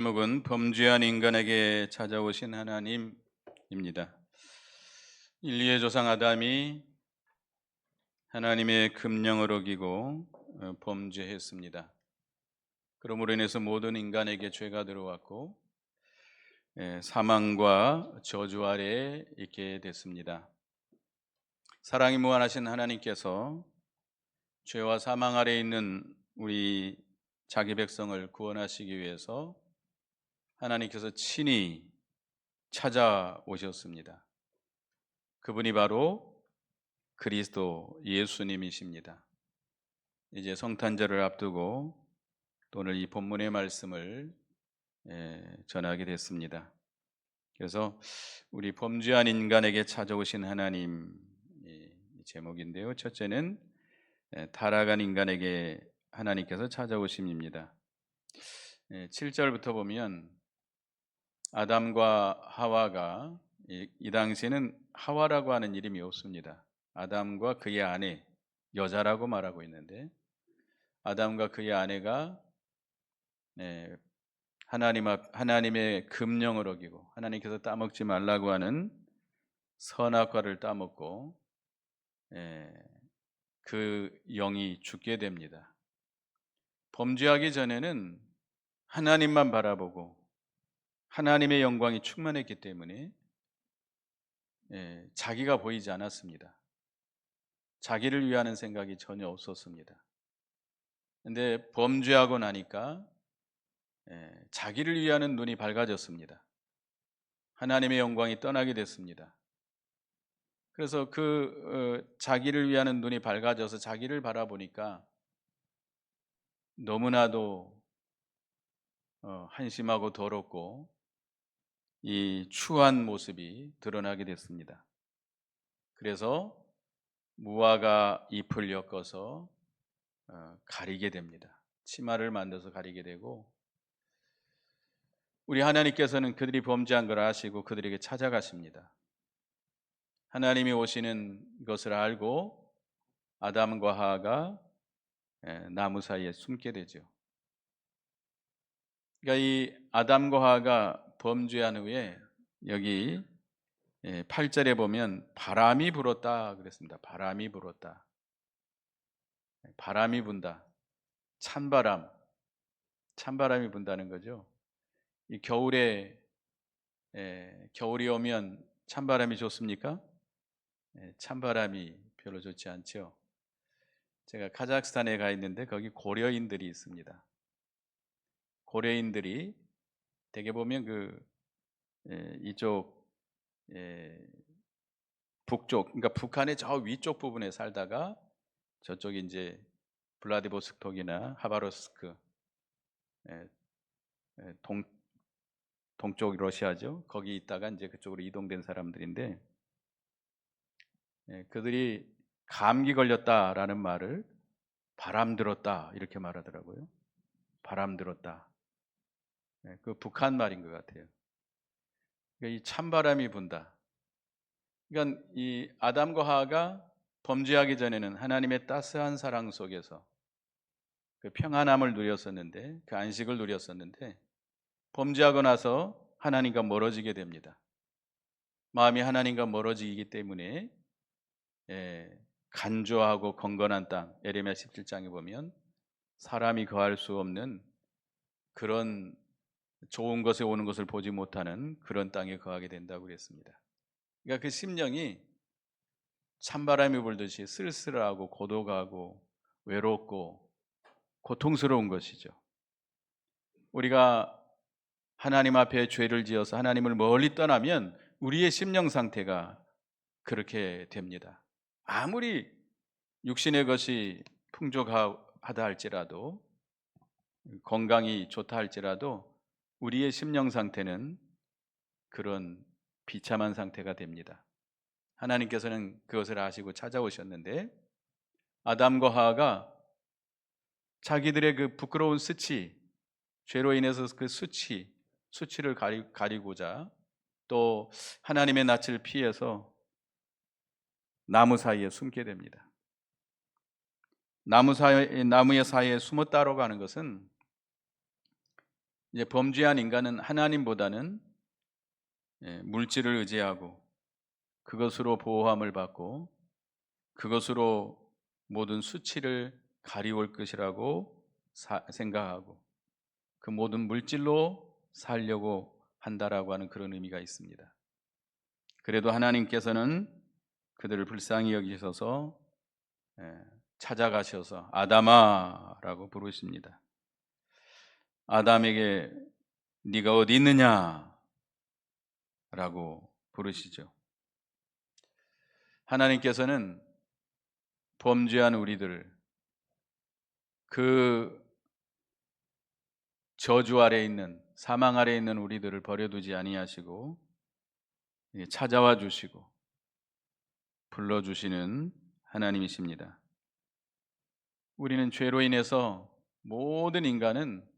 제목은 범죄한 인간에게 찾아오신 하나님입니다. 인류의 조상 아담이 하나님의 금령을 어기고 범죄했습니다. 그러므로 인해서 모든 인간에게 죄가 들어왔고 사망과 저주 아래에 있게 됐습니다. 사랑이 무한하신 하나님께서 죄와 사망 아래에 있는 우리 자기 백성을 구원하시기 위해서 하나님께서 친히 찾아오셨습니다. 그분이 바로 그리스도 예수님이십니다. 이제 성탄절을 앞두고 오늘 이 본문의 말씀을 전하게 됐습니다. 그래서 우리 범죄한 인간에게 찾아오신 하나님 이 제목인데요. 첫째는 타락한 인간에게 하나님께서 찾아오심입니다. 7절부터 보면 아담과 하와가 이 당시에는 하와라고 하는 이름이 없습니다. 아담과 그의 아내, 여자라고 말하고 있는데 아담과 그의 아내가 하나님의 금령을 어기고 하나님께서 따먹지 말라고 하는 선악과를 따먹고 그 영이 죽게 됩니다. 범죄하기 전에는 하나님만 바라보고 하나님의 영광이 충만했기 때문에 자기가 보이지 않았습니다. 자기를 위하는 생각이 전혀 없었습니다. 근데 범죄하고 나니까 자기를 위하는 눈이 밝아졌습니다. 하나님의 영광이 떠나게 됐습니다. 그래서 자기를 위하는 눈이 밝아져서 자기를 바라보니까 너무나도 한심하고 더럽고 이 추한 모습이 드러나게 됐습니다. 그래서 무화과 잎을 엮어서 가리게 됩니다. 치마를 만들어서 가리게 되고 우리 하나님께서는 그들이 범죄한 걸 아시고 그들에게 찾아가십니다. 하나님이 오시는 것을 알고 아담과 하와가 나무 사이에 숨게 되죠. 그러니까 이 아담과 하와가 범죄한 후에 여기 8절에 보면 바람이 불었다 그랬습니다. 바람이 불었다. 바람이 분다. 찬바람이 분다는 거죠. 이 겨울이 오면 찬바람이 좋습니까? 찬바람이 별로 좋지 않죠. 제가 카자흐스탄에 가 있는데 거기 고려인들이 있습니다. 고려인들이 대개 보면 이쪽 북쪽, 그러니까 북한의 저 위쪽 부분에 살다가 저쪽이 이제 블라디보스톡이나 하바rov스크 동쪽 러시아죠. 거기 있다가 이제 그쪽으로 이동된 사람들인데 그들이 감기 걸렸다라는 말을 바람 들었다 이렇게 말하더라고요. 바람 들었다. 그 북한 말인 것 같아요. 그러니까 이 찬바람이 분다. 그러니까 이 아담과 하와가 범죄하기 전에는 하나님의 따스한 사랑 속에서 그 평안함을 누렸었는데 그 안식을 누렸었는데 범죄하고 나서 하나님과 멀어지게 됩니다. 마음이 하나님과 멀어지기 때문에 간조하고 건건한 땅 예레미야 17장에 보면 사람이 거할 수 없는 그런 좋은 것에 오는 것을 보지 못하는 그런 땅에 거하게 된다고 그랬습니다. 그러니까 그 심령이 찬바람이 불듯이 쓸쓸하고 고독하고 외롭고 고통스러운 것이죠. 우리가 하나님 앞에 죄를 지어서 하나님을 멀리 떠나면 우리의 심령 상태가 그렇게 됩니다. 아무리 육신의 것이 풍족하다 할지라도 건강이 좋다 할지라도 우리의 심령 상태는 그런 비참한 상태가 됩니다. 하나님께서는 그것을 아시고 찾아오셨는데 아담과 하와가 자기들의 그 부끄러운 수치, 죄로 인해서 그 수치를 가리고자 또 하나님의 낯을 피해서 나무 사이에 숨게 됩니다. 나무의 사이에 숨었다라고 하는 것은 이제 범죄한 인간은 하나님보다는 물질을 의지하고 그것으로 보호함을 받고 그것으로 모든 수치를 가리울 것이라고 생각하고 그 모든 물질로 살려고 한다라고 하는 그런 의미가 있습니다. 그래도 하나님께서는 그들을 불쌍히 여기셔서 찾아가셔서 아담아라고 부르십니다. 아담에게 네가 어디 있느냐 라고 부르시죠. 하나님께서는 범죄한 우리들을 그 저주 아래 있는 사망 아래 있는 우리들을 버려두지 아니하시고 찾아와 주시고 불러주시는 하나님이십니다. 우리는 죄로 인해서 모든 인간은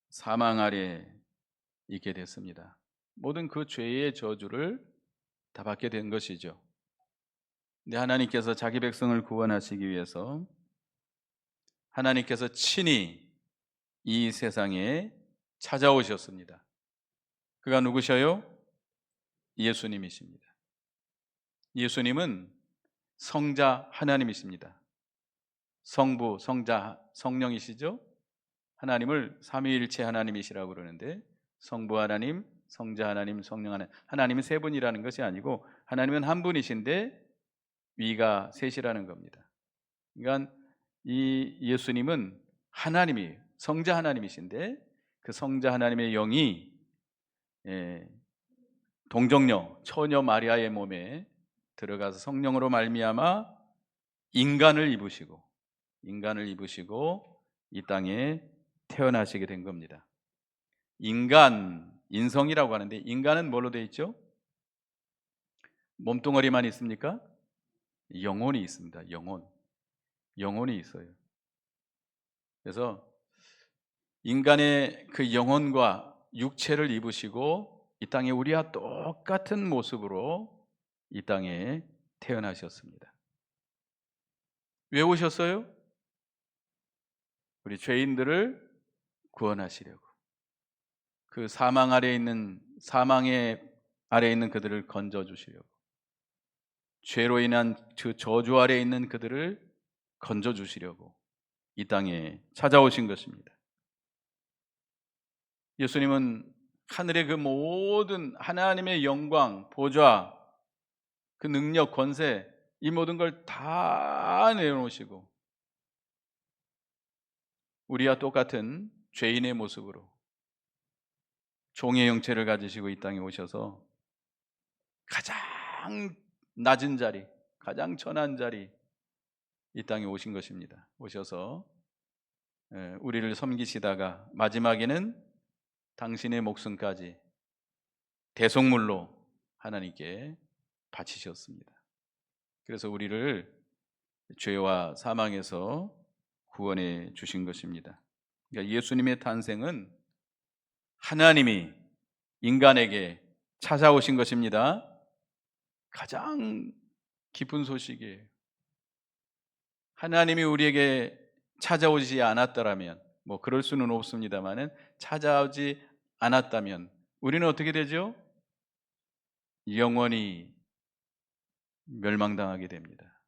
사망 아래 있게 됐습니다. 모든 그 죄의 저주를 다 받게 된 것이죠. 근데 하나님께서 자기 백성을 구원하시기 위해서 하나님께서 친히 이 세상에 찾아오셨습니다. 그가 누구셔요? 예수님이십니다. 예수님은 성자 하나님이십니다. 성부, 성자, 성령이시죠? 하나님을 삼위일체 하나님이시라고 그러는데 성부 하나님, 성자 하나님, 성령 하나님, 하나님은 세 분이라는 것이 아니고 하나님은 한 분이신데 위가 셋이라는 겁니다. 그러니까 이 예수님은 하나님이 성자 하나님이신데 그 성자 하나님의 영이 동정녀 처녀 마리아의 몸에 들어가서 성령으로 말미암아 인간을 입으시고 이 땅에 태어나시게 된 겁니다. 인성이라고 하는데 인간은 뭘로 되어 있죠? 몸뚱어리만 있습니까? 영혼이 있습니다. 영혼이 있어요. 그래서 인간의 그 영혼과 육체를 입으시고 이 땅에 우리와 똑같은 모습으로 이 땅에 태어나셨습니다. 왜 오셨어요? 우리 죄인들을 구원하시려고. 그 사망의 아래에 있는 그들을 건져 주시려고. 죄로 인한 그 저주 아래에 있는 그들을 건져 주시려고 이 땅에 찾아오신 것입니다. 예수님은 하늘의 그 모든 하나님의 영광, 보좌, 그 능력, 권세 이 모든 걸 다 내려놓으시고 우리와 똑같은 죄인의 모습으로 종의 형체를 가지시고 이 땅에 오셔서 가장 낮은 자리, 가장 천한 자리 이 땅에 오신 것입니다. 오셔서 우리를 섬기시다가 마지막에는 당신의 목숨까지 대속물로 하나님께 바치셨습니다. 그래서 우리를 죄와 사망에서 구원해 주신 것입니다. 그러니까 예수님의 탄생은 하나님이 인간에게 찾아오신 것입니다. 가장 기쁜 소식이에요. 하나님이 우리에게 찾아오지 않았더라면 뭐 그럴 수는 없습니다만은 찾아오지 않았다면 우리는 어떻게 되죠? 영원히 멸망당하게 됩니다.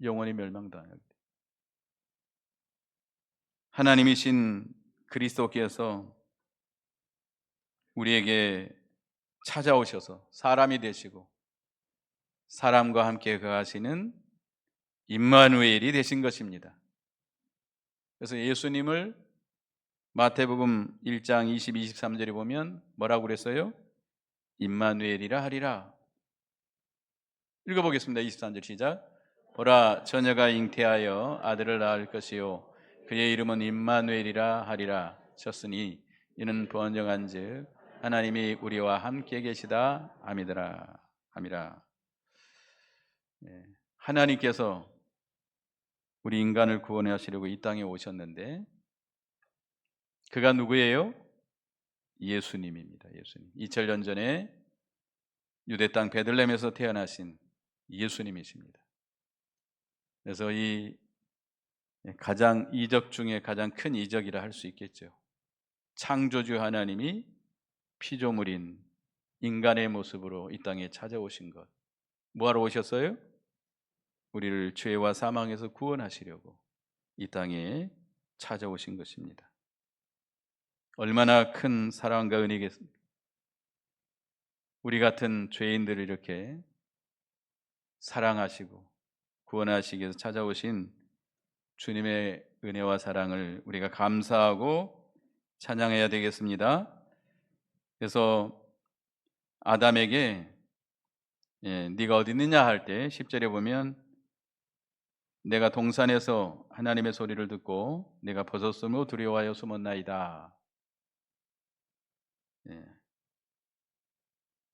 영원히 멸망당하게 됩니다. 하나님이신 그리스도께서 우리에게 찾아오셔서 사람이 되시고 사람과 함께 거하시는 임마누엘이 되신 것입니다. 그래서 예수님을 마태복음 1장 22, 23절에 보면 뭐라고 그랬어요? 임마누엘이라 하리라. 읽어보겠습니다. 23절 시작. 보라 처녀가 잉태하여 아들을 낳을 것이요 그의 이름은 임마누엘이라 하리라 쳤으니 이는 번영한즉 하나님이 우리와 함께 계시다 함이더라 함이라. 하나님께서 우리 인간을 구원하시려고 이 땅에 오셨는데 그가 누구예요? 예수님입니다. 예수님. 2000년 전에 유대 땅 베들레헴에서 태어나신 예수님이십니다. 그래서 이 가장 이적 중에 가장 큰 이적이라 할 수 있겠죠. 창조주 하나님이 피조물인 인간의 모습으로 이 땅에 찾아오신 것. 뭐하러 오셨어요? 우리를 죄와 사망에서 구원하시려고 이 땅에 찾아오신 것입니다. 얼마나 큰 사랑과 은혜겠습니까? 우리 같은 죄인들을 이렇게 사랑하시고 구원하시기 위해서 찾아오신 주님의 은혜와 사랑을 우리가 감사하고 찬양해야 되겠습니다. 그래서 아담에게 네가 어디 있느냐 할 때 10절에 보면 내가 동산에서 하나님의 소리를 듣고 내가 벗었으므로 두려워하여 숨었나이다.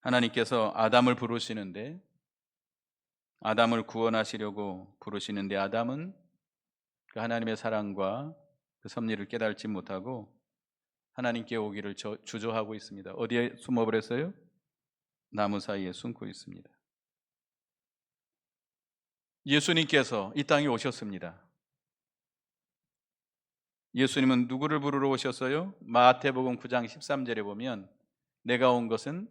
하나님께서 아담을 부르시는데, 아담을 구원하시려고 부르시는데 아담은 그 하나님의 사랑과 그 섭리를 깨달지 못하고 하나님께 오기를 주저하고 있습니다. 어디에 숨어버렸어요? 나무 사이에 숨고 있습니다. 예수님께서 이 땅에 오셨습니다. 예수님은 누구를 부르러 오셨어요? 마태복음 9장 13절에 보면 내가 온 것은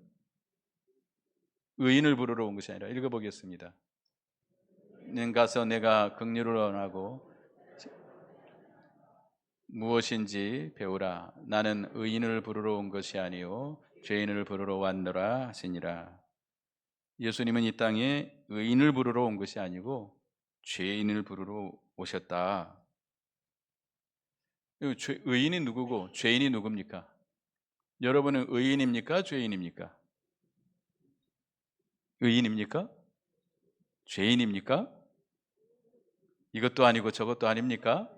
의인을 부르러 온 것이 아니라, 읽어보겠습니다. 는 가서 내가 긍휼을 원하고 무엇인지 배우라. 나는 의인을 부르러 온 것이 아니요 죄인을 부르러 왔노라 하시니라. 예수님은 이 땅에 의인을 부르러 온 것이 아니고 죄인을 부르러 오셨다. 의인이 누구고 죄인이 누굽니까? 여러분은 의인입니까? 죄인입니까? 의인입니까? 죄인입니까? 이것도 아니고 저것도 아닙니까?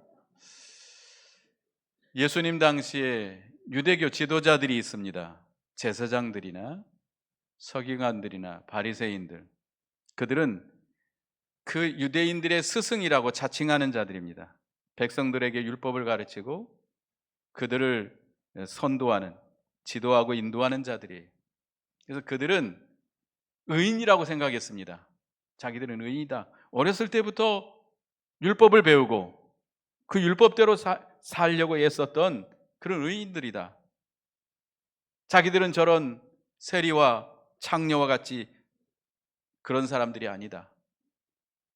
예수님 당시에 유대교 지도자들이 있습니다. 제사장들이나 서기관들이나 바리새인들, 그들은 그 유대인들의 스승이라고 자칭하는 자들입니다. 백성들에게 율법을 가르치고 그들을 선도하는, 지도하고 인도하는 자들이에요. 그래서 그들은 의인이라고 생각했습니다. 자기들은 의인이다. 어렸을 때부터 율법을 배우고 그 율법대로 살려고 애썼던 그런 의인들이다. 자기들은 저런 세리와 창녀와 같이 그런 사람들이 아니다.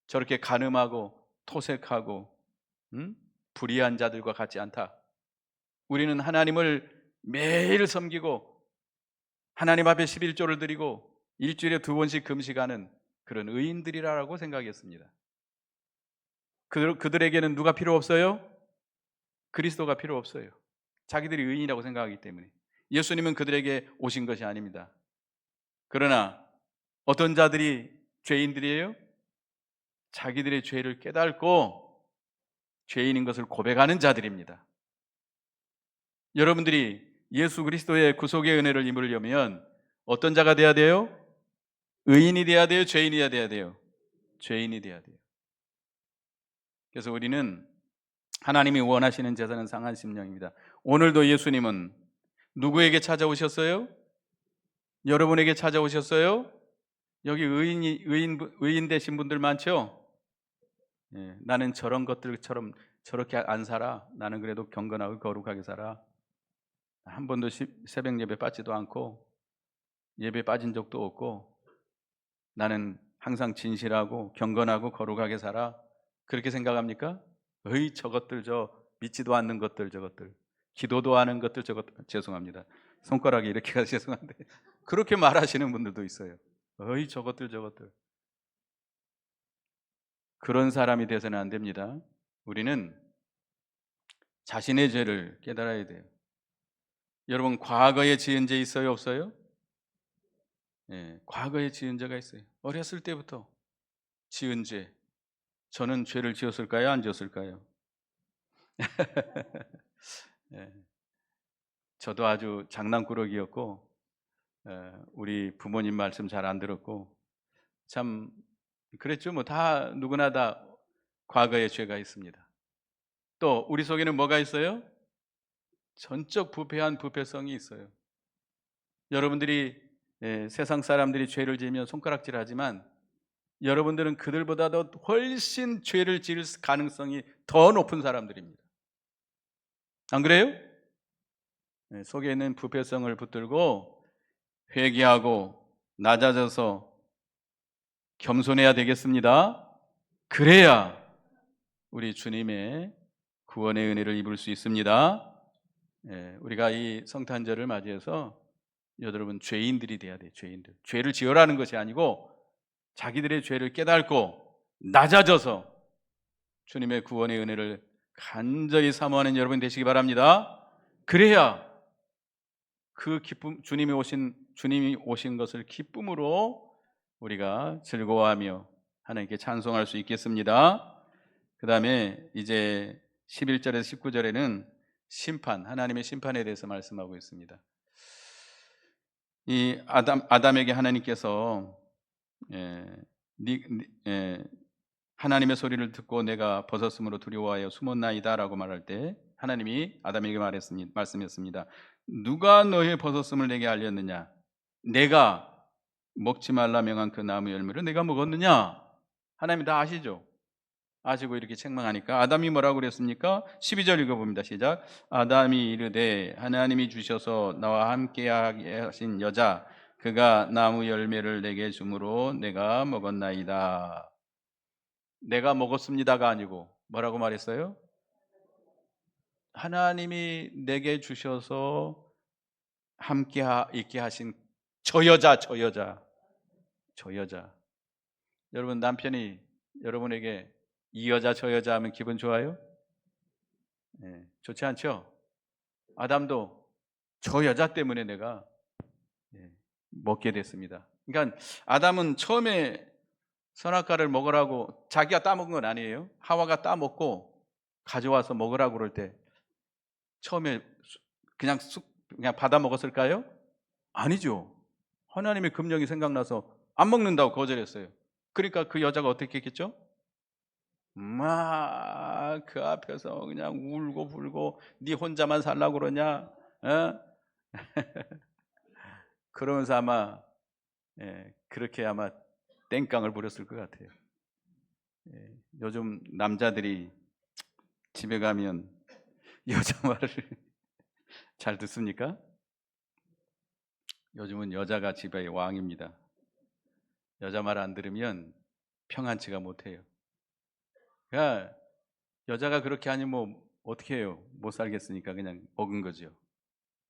저렇게 간음하고 토색하고 불의한 자들과 같지 않다. 우리는 하나님을 매일 섬기고 하나님 앞에 11조를 드리고 일주일에 2번씩 금식하는 그런 의인들이라고 생각했습니다. 그들에게는 누가 필요 없어요? 그리스도가 필요 없어요. 자기들이 의인이라고 생각하기 때문에. 예수님은 그들에게 오신 것이 아닙니다. 그러나 어떤 자들이 죄인들이에요? 자기들의 죄를 깨닫고 죄인인 것을 고백하는 자들입니다. 여러분들이 예수 그리스도의 구속의 은혜를 입으려면 어떤 자가 돼야 돼요? 의인이 돼야 돼요? 죄인이 돼야 돼요? 죄인이 돼야 돼요. 그래서 우리는 하나님이 원하시는 제사는 상한 심령입니다. 오늘도 예수님은 누구에게 찾아오셨어요? 여러분에게 찾아오셨어요? 여기 의인 되신 분들 많죠? 나는 저런 것들처럼 저렇게 안 살아. 나는 그래도 경건하고 거룩하게 살아. 한 번도 새벽 예배 빠지도 않고 예배 빠진 적도 없고 나는 항상 진실하고 경건하고 거룩하게 살아. 그렇게 생각합니까? 저것들, 저 믿지도 않는 것들, 저것들, 기도도 하는 것들, 저것들. 죄송합니다. 손가락이 이렇게 가서 죄송한데 그렇게 말하시는 분들도 있어요. 저것들. 그런 사람이 돼서는 안 됩니다. 우리는 자신의 죄를 깨달아야 돼요. 여러분, 과거에 지은 죄 있어요, 없어요? 과거에 지은 죄가 있어요. 어렸을 때부터 지은 죄. 저는 죄를 지었을까요? 안 지었을까요? 저도 아주 장난꾸러기였고 우리 부모님 말씀 잘 안 들었고 참 그랬죠. 뭐 다 누구나 다 과거에 죄가 있습니다. 또 우리 속에는 뭐가 있어요? 전적 부패한 부패성이 있어요. 여러분들이 세상 사람들이 죄를 지으면 손가락질하지만 여러분들은 그들보다도 훨씬 죄를 지을 가능성이 더 높은 사람들입니다. 안 그래요? 속에 있는 부패성을 붙들고 회개하고 낮아져서 겸손해야 되겠습니다. 그래야 우리 주님의 구원의 은혜를 입을 수 있습니다. 우리가 이 성탄절을 맞이해서 여러분 죄인들이 돼야 돼요. 죄인들. 죄를 지으라는 것이 아니고 자기들의 죄를 깨닫고 낮아져서 주님의 구원의 은혜를 간절히 사모하는 여러분 되시기 바랍니다. 그래야 그 기쁨, 주님이 오신 것을 기쁨으로 우리가 즐거워하며 하나님께 찬송할 수 있겠습니다. 그 다음에 이제 11절에서 19절에는 심판, 하나님의 심판에 대해서 말씀하고 있습니다. 이 아담에게 하나님께서 하나님의 소리를 듣고 내가 벗었으므로 두려워하여 숨었나이다 라고 말할 때 하나님이 아담에게 말씀했습니다. 누가 너의 벗었음을 내게 알렸느냐? 내가 먹지 말라 명한 그 나무 열매를 내가 먹었느냐? 하나님이 다 아시죠? 아시고 이렇게 책망하니까 아담이 뭐라고 그랬습니까? 12절 읽어봅니다. 시작. 아담이 이르되 하나님이 주셔서 나와 함께하게 하신 여자 그가 나무 열매를 내게 주므로 내가 먹었나이다. 내가 먹었습니다가 아니고 뭐라고 말했어요? 하나님이 내게 주셔서 함께 있게 하신 저 여자. 여러분 남편이 여러분에게 이 여자 저 여자 하면 기분 좋아요? 좋지 않죠? 아담도 저 여자 때문에 내가 먹게 됐습니다. 그러니까 아담은 처음에 선악과를 먹으라고 자기가 따먹은 건 아니에요. 하와가 따먹고 가져와서 먹으라고 그럴 때 처음에 그냥 받아 먹었을까요? 아니죠. 하나님의 금령이 생각나서 안 먹는다고 거절했어요. 그러니까 그 여자가 어떻게 했겠죠? 막 그 앞에서 그냥 울고 불고 네 혼자만 살라고 그러냐? 그러면서 아마 그렇게 아마 땡깡을 부렸을 것 같아요. 요즘 남자들이 집에 가면 여자 말을 잘 듣습니까? 요즘은 여자가 집의 왕입니다. 여자 말 안 들으면 평안치가 못해요. 그러니까 여자가 그렇게 하니 뭐 어떻게 해요? 못 살겠으니까 그냥 먹은 거죠.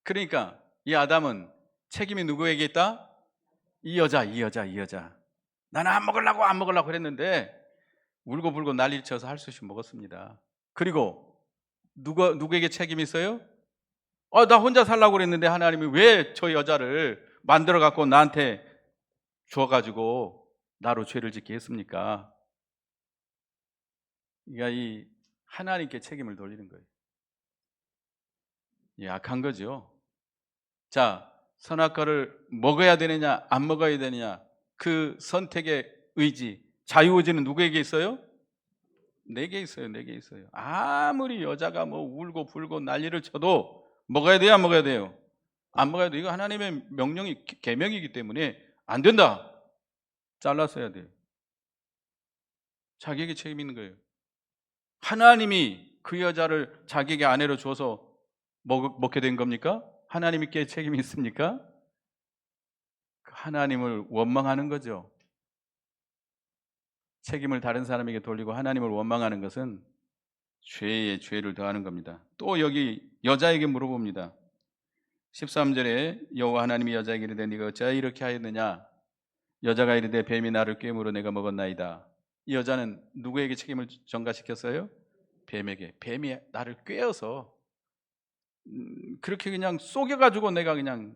그러니까 이 아담은 책임이 누구에게 있다? 이 여자. 나는 안 먹으려고 그랬는데 울고 불고 난리를 쳐서 할 수 없이 먹었습니다. 그리고 누구에게 책임이 있어요? 나 혼자 살라고 그랬는데 하나님이 왜 저 여자를 만들어 갖고 나한테 주어가지고 나로 죄를 짓게 했습니까? 그러니까 이 하나님께 책임을 돌리는 거예요. 약한 거죠. 자, 선악과를 먹어야 되느냐 안 먹어야 되느냐 그 선택의 의지, 자유의지는 누구에게 있어요? 내게 있어요. 아무리 여자가 뭐 울고 불고 난리를 쳐도 먹어야 돼요, 안 먹어야 돼요? 안 먹어야 돼요. 이거 하나님의 명령이 계명이기 때문에 안 된다. 잘랐어야 돼요. 자기에게 책임 있는 거예요. 하나님이 그 여자를 자기에게 아내로 줘서 먹게 된 겁니까? 하나님께 책임이 있습니까? 하나님을 원망하는 거죠. 책임을 다른 사람에게 돌리고 하나님을 원망하는 것은 죄에 죄를 더하는 겁니다. 또 여기 여자에게 물어봅니다. 13절에 여호와 하나님이 여자에게 이르되 네가 어찌하여 이렇게 하였느냐? 여자가 이르되 뱀이 나를 꿰물어 내가 먹었나이다. 이 여자는 누구에게 책임을 전가시켰어요? 뱀에게. 뱀이 나를 꿰어서 그렇게 그냥 속여가지고 내가 그냥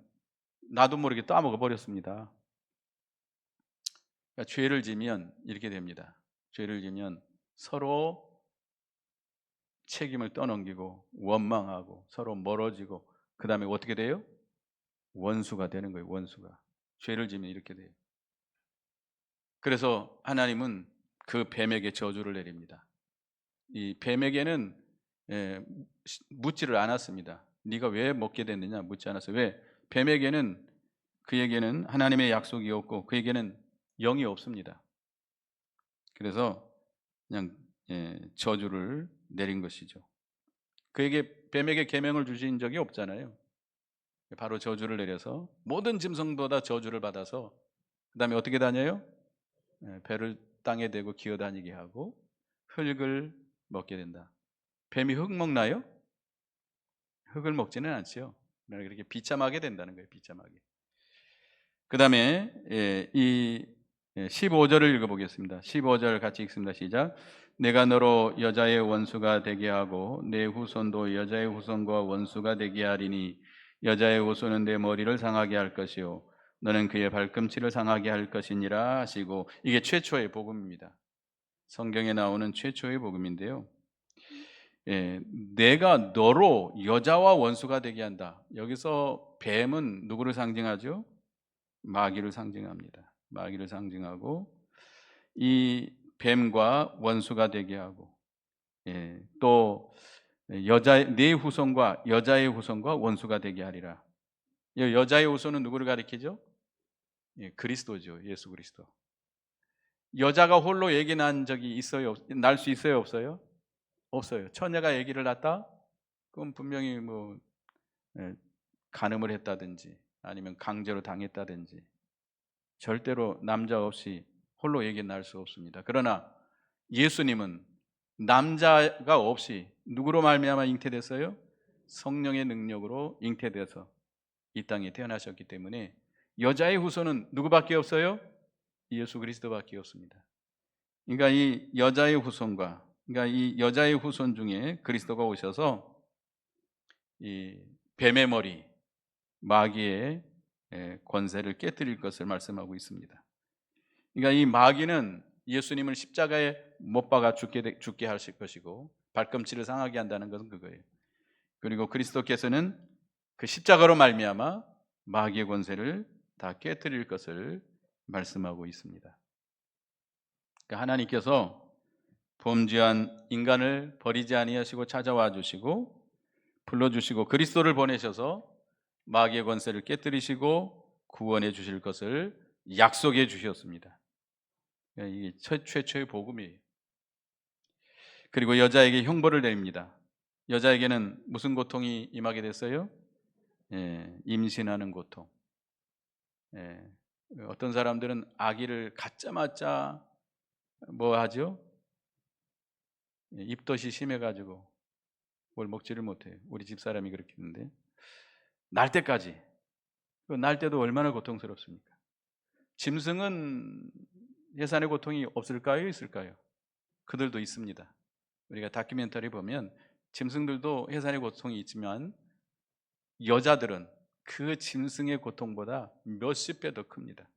나도 모르게 따먹어 버렸습니다. 그러니까 죄를 지면 이렇게 됩니다. 죄를 지면 서로 책임을 떠넘기고 원망하고 서로 멀어지고 그 다음에 어떻게 돼요? 원수가 되는 거예요. 원수가. 죄를 지면 이렇게 돼요. 그래서 하나님은 그 뱀에게 저주를 내립니다. 이 뱀에게는 묻지를 않았습니다. 네가 왜 먹게 됐느냐 묻지 않았어요. 왜? 뱀에게는 그에게는 하나님의 약속이 없고 그에게는 영이 없습니다. 그래서 그냥 저주를 내린 것이죠. 그에게 뱀에게 계명을 주신 적이 없잖아요. 바로 저주를 내려서 모든 짐승보다 저주를 받아서 그 다음에 어떻게 다녀요? 배를 땅에 대고 기어다니게 하고 흙을 먹게 된다. 뱀이 흙 먹나요? 흙을 먹지는 않지요. 그렇게 비참하게 된다는 거예요. 비참하게. 그 다음에 이 15절을 읽어보겠습니다. 15절 같이 읽습니다. 시작. 내가 너로 여자의 원수가 되게 하고 내 후손도 여자의 후손과 원수가 되게 하리니 여자의 후손은 내 머리를 상하게 할 것이요 너는 그의 발꿈치를 상하게 할 것이니라 하시고, 이게 최초의 복음입니다. 성경에 나오는 최초의 복음인데요. 내가 너로 여자와 원수가 되게 한다. 여기서 뱀은 누구를 상징하죠? 마귀를 상징합니다. 마귀를 상징하고 이 뱀과 원수가 되게 하고, 또 내 후손과 여자의 후손과 원수가 되게 하리라. 여자의 후손은 누구를 가리키죠? 그리스도죠. 예수 그리스도. 여자가 홀로 아기 낳은 적이 있어요? 날 수 있어요? 없어요? 없어요. 처녀가 아기를 낳았다? 그럼 분명히 간음을 했다든지 아니면 강제로 당했다든지 절대로 남자 없이 홀로 아기 낳을 수 없습니다. 그러나 예수님은 남자가 없이 누구로 말미암아 잉태됐어요? 성령의 능력으로 잉태돼서 이 땅에 태어나셨기 때문에 여자의 후손은 누구밖에 없어요? 예수 그리스도밖에 없습니다. 그러니까 이 여자의 후손 중에 그리스도가 오셔서 이 뱀의 머리, 마귀의 권세를 깨뜨릴 것을 말씀하고 있습니다. 그러니까 이 마귀는 예수님을 십자가에 못 박아 죽게 하실 것이고 발꿈치를 상하게 한다는 것은 그거예요. 그리고 그리스도께서는 그 십자가로 말미암아 마귀의 권세를 다 깨뜨릴 것을 말씀하고 있습니다. 그러니까 하나님께서 범죄한 인간을 버리지 아니하시고 찾아와 주시고 불러주시고 그리스도를 보내셔서 마귀의 권세를 깨뜨리시고 구원해 주실 것을 약속해 주셨습니다. 이게 최초의 복음이에요. 그리고 여자에게 형벌을 내립니다. 여자에게는 무슨 고통이 임하게 됐어요? 임신하는 고통. 어떤 사람들은 아기를 갖자마자 뭐 하죠? 입덧이 심해가지고 뭘 먹지를 못해요. 우리 집사람이 그렇게 했는데 날 때까지. 날 때도 얼마나 고통스럽습니까? 짐승은 해산의 고통이 없을까요? 있을까요? 그들도 있습니다. 우리가 다큐멘터리 보면 짐승들도 해산의 고통이 있지만 여자들은 그 짐승의 고통보다 몇십 배 더 큽니다.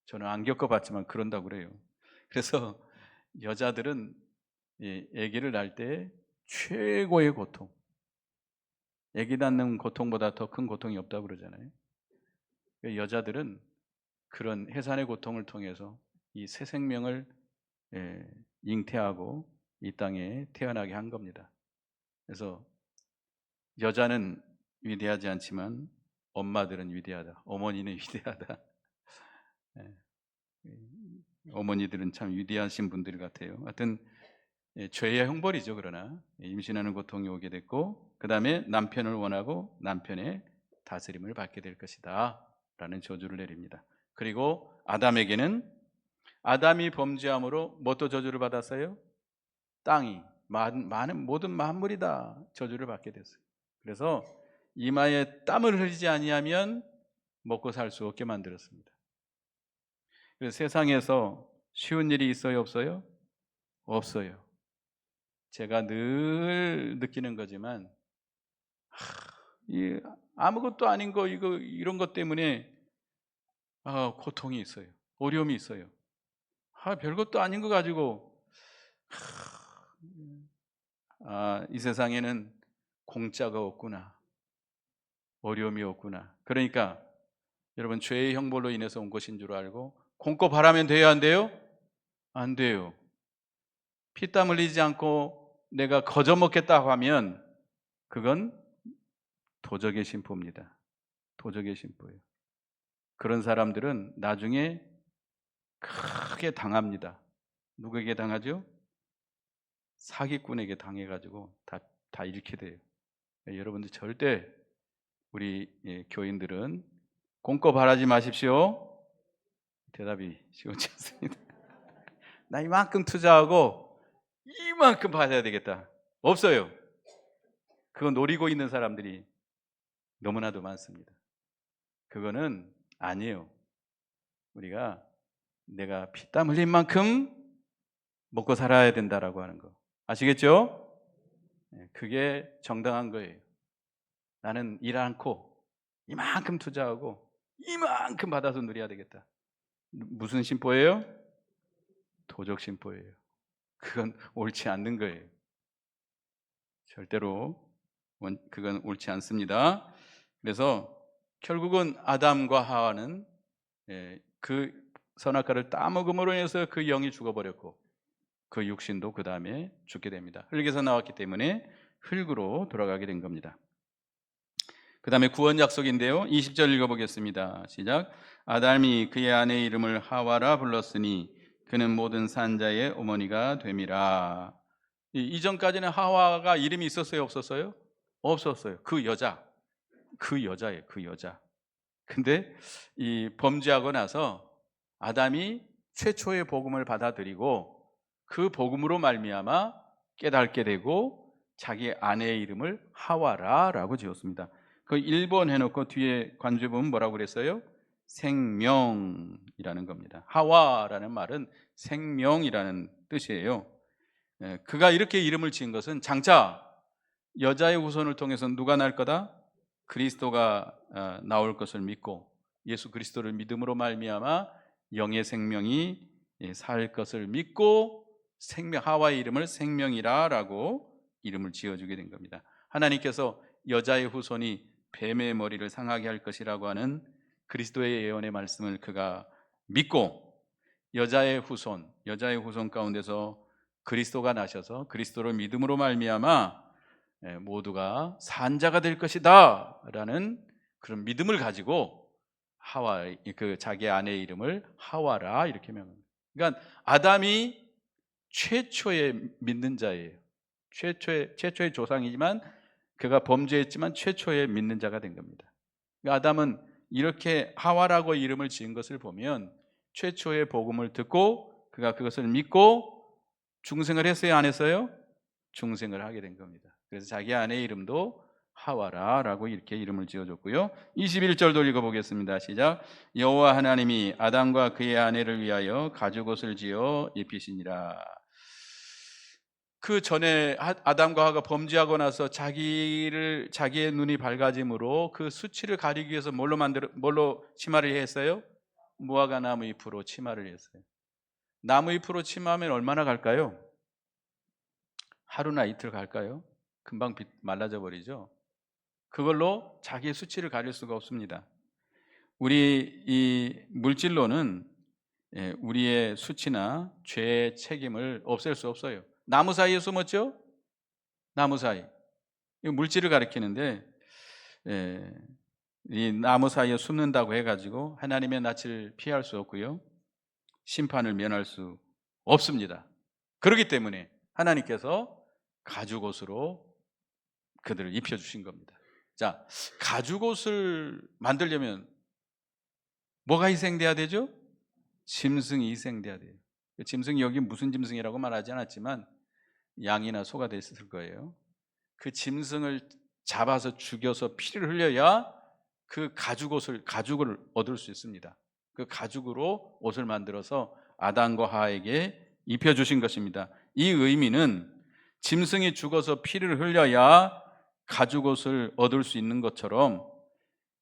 저는 안 겪어봤지만 그런다고 그래요. 그래서 여자들은 아기를 낳을 때 최고의 고통, 아기 낳는 고통보다 더 큰 고통이 없다고 그러잖아요. 여자들은 그런 해산의 고통을 통해서 이 새 생명을 잉태하고 이 땅에 태어나게 한 겁니다. 그래서 여자는 위대하지 않지만 엄마들은 위대하다. 어머니는 위대하다. 어머니들은 참 위대하신 분들 같아요. 하여튼 죄의 형벌이죠. 그러나 임신하는 고통이 오게 됐고 그 다음에 남편을 원하고 남편의 다스림을 받게 될 것이다 라는 저주를 내립니다. 그리고 아담이 범죄함으로 뭣도 저주를 받았어요? 땅이 많은 모든 만물이 다 저주를 받게 됐어요. 그래서 이마에 땀을 흘리지 아니하면 먹고 살 수 없게 만들었습니다. 그래서 세상에서 쉬운 일이 있어요? 없어요? 없어요. 제가 늘 느끼는 거지만 아무것도 아닌 거 이런 것 때문에 고통이 있어요. 어려움이 있어요. 별것도 아닌 거 가지고 이 세상에는 공짜가 없구나. 어려움이 없구나. 그러니까 여러분 죄의 형벌로 인해서 온 것인 줄 알고 공고 바라면 돼요? 안 돼요? 안 돼요. 피땀 흘리지 않고 내가 거저 먹겠다고 하면 그건 도적의 심포입니다. 도적의 심포예요. 그런 사람들은 나중에 크게 당합니다. 누구에게 당하죠? 사기꾼에게 당해가지고 다 잃게 돼요. 여러분들 절대 우리 교인들은 공거 바라지 마십시오. 대답이 쉬우지 않습니다. 나 이만큼 투자하고 이만큼 받아야 되겠다. 없어요. 그거 노리고 있는 사람들이 너무나도 많습니다. 그거는 아니에요. 우리가 내가 피땀 흘린 만큼 먹고 살아야 된다라고 하는 거 아시겠죠? 그게 정당한 거예요. 나는 일 않고 이만큼 투자하고 이만큼 받아서 누려야 되겠다. 무슨 심보예요? 도적 심보예요. 그건 옳지 않는 거예요. 절대로 그건 옳지 않습니다. 그래서 결국은 아담과 하와는 그 선악과를 따먹음으로 인해서 그 영이 죽어버렸고 그 육신도 그 다음에 죽게 됩니다. 흙에서 나왔기 때문에 흙으로 돌아가게 된 겁니다. 그 다음에 구원 약속인데요. 20절 읽어보겠습니다. 시작. 아담이 그의 아내의 이름을 하와라 불렀으니 그는 모든 산자의 어머니가 됨이라. 이전까지는 하와가 이름이 있었어요, 없었어요? 없었어요. 그 여자예요, 그 여자. 근데 이 범죄하고 나서 아담이 최초의 복음을 받아들이고 그 복음으로 말미암아 깨닫게 되고 자기 아내의 이름을 하와라라고 지었습니다. 그 1번 해놓고 뒤에 관주에 보면 뭐라고 그랬어요? 생명이라는 겁니다. 하와라는 말은 생명이라는 뜻이에요. 그가 이렇게 이름을 지은 것은 장차 여자의 후손을 통해서 누가 날 거다? 그리스도가 나올 것을 믿고 예수 그리스도를 믿음으로 말미암아 영의 생명이 살 것을 믿고 하와의 이름을 생명이라라고 이름을 지어주게 된 겁니다. 하나님께서 여자의 후손이 뱀의 머리를 상하게 할 것이라고 하는 그리스도의 예언의 말씀을 그가 믿고 여자의 후손 가운데서 그리스도가 나셔서 그리스도를 믿음으로 말미암아 모두가 산자가 될 것이다 라는 그런 믿음을 가지고 자기 아내의 이름을 하와라 이렇게 명합니다. 그러니까 아담이 최초의 믿는 자예요. 최초의 조상이지만 그가 범죄했지만 최초의 믿는 자가 된 겁니다. 그러니까 아담은 이렇게 하와라고 이름을 지은 것을 보면 최초의 복음을 듣고 그가 그것을 믿고 중생을 했어요, 안 했어요? 중생을 하게 된 겁니다. 그래서 자기 아내의 이름도 하와라라고 이렇게 이름을 지어줬고요. 21절도 읽어보겠습니다. 시작. 여호와 하나님이 아담과 그의 아내를 위하여 가죽옷을 지어 입히시니라. 그 전에 아담과 하와가 범죄하고 나서 자기의 눈이 밝아짐으로 그 수치를 가리기 위해서 뭘로 치마를 했어요? 무화과 나무 잎으로 치마를 했어요. 나무 잎으로 치마하면 얼마나 갈까요? 하루나 이틀 갈까요? 금방 말라져 버리죠. 그걸로 자기의 수치를 가릴 수가 없습니다. 우리 이 물질로는 우리의 수치나 죄의 책임을 없앨 수 없어요. 나무 사이에 숨었죠? 나무 사이. 이 물질을 가리키는데 이 나무 사이에 숨는다고 해가지고 하나님의 낯을 피할 수 없고요. 심판을 면할 수 없습니다. 그렇기 때문에 하나님께서 가죽옷으로 그들을 입혀주신 겁니다. 자, 가죽옷을 만들려면 뭐가 희생돼야 되죠? 짐승이 희생돼야 돼요. 짐승이 여기 무슨 짐승이라고 말하지 않았지만 양이나 소가 됐을 거예요. 그 짐승을 잡아서 죽여서 피를 흘려야 그 가죽을 얻을 수 있습니다. 그 가죽으로 옷을 만들어서 아담과 하와에게 입혀주신 것입니다. 이 의미는 짐승이 죽어서 피를 흘려야 가죽옷을 얻을 수 있는 것처럼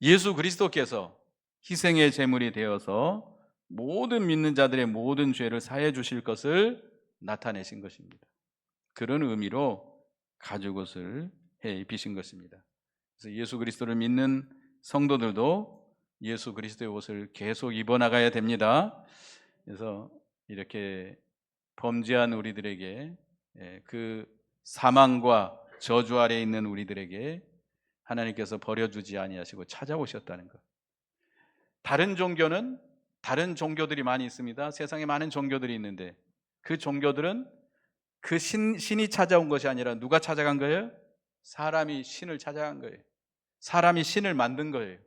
예수 그리스도께서 희생의 제물이 되어서 모든 믿는 자들의 모든 죄를 사해 주실 것을 나타내신 것입니다. 그런 의미로 가죽옷을 해 입히신 것입니다. 그래서 예수 그리스도를 믿는 성도들도 예수 그리스도의 옷을 계속 입어나가야 됩니다. 그래서 이렇게 범죄한 우리들에게 그 사망과 저주 아래에 있는 우리들에게 하나님께서 버려주지 아니하시고 찾아오셨다는 것. 다른 종교들이 많이 있습니다. 세상에 많은 종교들이 있는데 그 종교들은 그 신이 찾아온 것이 아니라 누가 찾아간 거예요? 사람이 신을 찾아간 거예요. 사람이 신을 만든 거예요.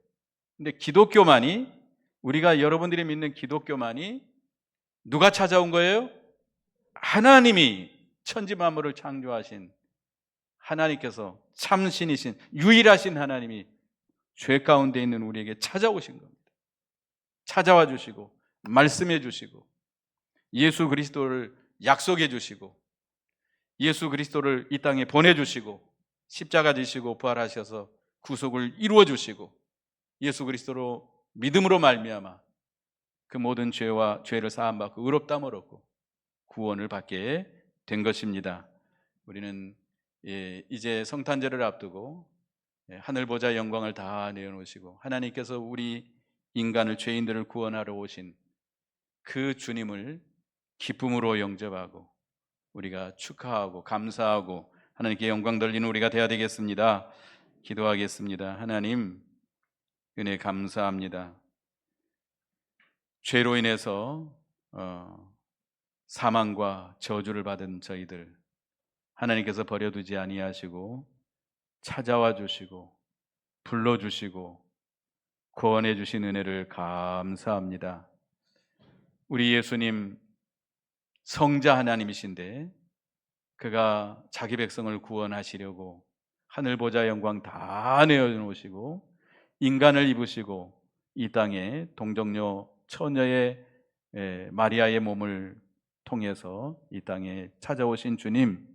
근데 기독교만이, 우리가 여러분들이 믿는 기독교만이 누가 찾아온 거예요? 하나님이 천지 만물을 창조하신 하나님께서, 참 신이신 유일하신 하나님이 죄 가운데 있는 우리에게 찾아오신 겁니다. 찾아와 주시고 말씀해 주시고 예수 그리스도를 약속해 주시고 예수 그리스도를 이 땅에 보내주시고 십자가 지시고 부활하셔서 구속을 이루어 주시고 예수 그리스도로 믿음으로 말미암아 그 모든 죄를 사함받고 의롭다함을 얻고 구원을 받게 된 것입니다. 우리는 이제 성탄절을 앞두고 하늘 보좌 영광을 다 내어놓으시고 하나님께서 우리 인간을, 죄인들을 구원하러 오신 그 주님을 기쁨으로 영접하고 우리가 축하하고 감사하고 하나님께 영광 돌리는 우리가 되어야 되겠습니다. 기도하겠습니다. 하나님, 은혜 감사합니다. 죄로 인해서 사망과 저주를 받은 저희들, 하나님께서 버려두지 아니하시고 찾아와 주시고 불러주시고 구원해 주신 은혜를 감사합니다. 우리 예수님 성자 하나님이신데 그가 자기 백성을 구원하시려고 하늘 보좌 영광 다 내어놓으시고 인간을 입으시고 이 땅에 동정녀 처녀의 마리아의 몸을 통해서 이 땅에 찾아오신 주님,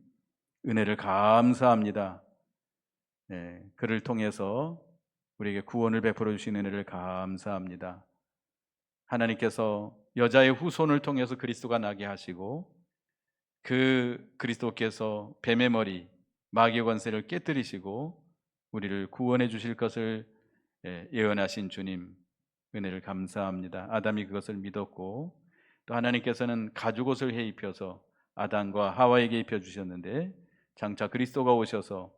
은혜를 감사합니다. 그를 통해서 우리에게 구원을 베풀어 주신 은혜를 감사합니다. 하나님께서 여자의 후손을 통해서 그리스도가 나게 하시고 그 그리스도께서 뱀의 머리 마귀의 권세를 깨뜨리시고 우리를 구원해 주실 것을 예언하신 주님, 은혜를 감사합니다. 아담이 그것을 믿었고 또 하나님께서는 가죽옷을 해 입혀서 아담과 하와에게 입혀 주셨는데 장차 그리스도가 오셔서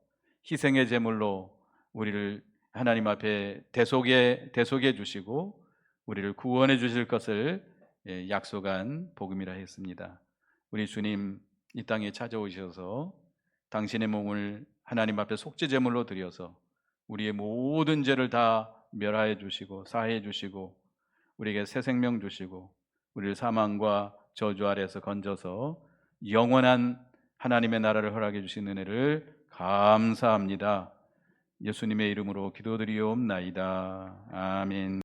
희생의 제물로 우리를 하나님 앞에 대속해 주시고 우리를 구원해 주실 것을 약속한 복음이라 했습니다. 우리 주님 이 땅에 찾아오셔서 당신의 몸을 하나님 앞에 속죄 제물로 드려서 우리의 모든 죄를 다 멸하여 주시고 사해 주시고 우리에게 새 생명 주시고 우리를 사망과 저주 아래에서 건져서 영원한 하나님의 나라를 허락해 주신 은혜를 감사합니다. 예수님의 이름으로 기도드리옵나이다. 아멘.